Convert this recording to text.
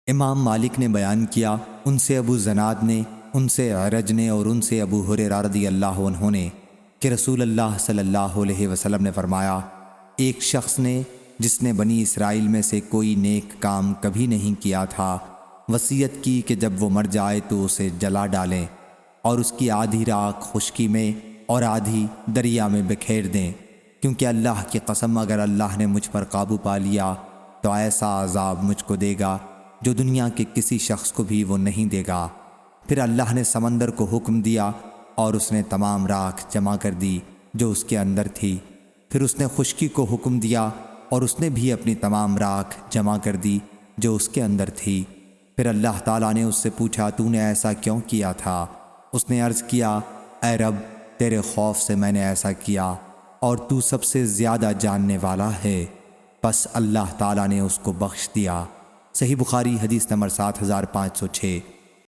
امام مالک نے بیان کیا، ان سے ابو زناد نے، ان سے عرج نے اور ان سے ابو ہریرہ رضی اللہ عنہ نے کہ رسول اللہ صلی اللہ علیہ وسلم نے فرمایا، ایک شخص نے جس نے بنی اسرائیل میں سے کوئی نیک کام کبھی نہیں کیا تھا، وصیت کی کہ جب وہ مر جائے تو اسے جلا ڈالیں اور اس کی آدھی راکھ خشکی میں اور آدھی دریا میں بکھیر دیں، کیونکہ اللہ کی قسم اگر اللہ نے مجھ پر قابو پا لیا تو ایسا عذاب مجھ کو دے گا جو دنیا کے کسی شخص کو بھی وہ نہیں دے گا۔ پھر اللہ نے سمندر کو حکم دیا اور اس نے تمام راکھ جمع کر دی جو اس کے اندر تھی۔ پھر اس نے خشکی کو حکم دیا اور اس نے بھی اپنی تمام راکھ جمع کر دی جو اس کے اندر تھی۔ پھر اللہ تعالیٰ نے اس سے پوچھا، تو نے ایسا کیوں کیا تھا؟ اس نے عرض کیا، اے رب، تیرے خوف سے میں نے ایسا کیا اور تو سب سے زیادہ جاننے والا ہے۔ پس اللہ تعالیٰ نے اس کو بخش دیا۔ صحیح بخاری حدیث نمبر 7506۔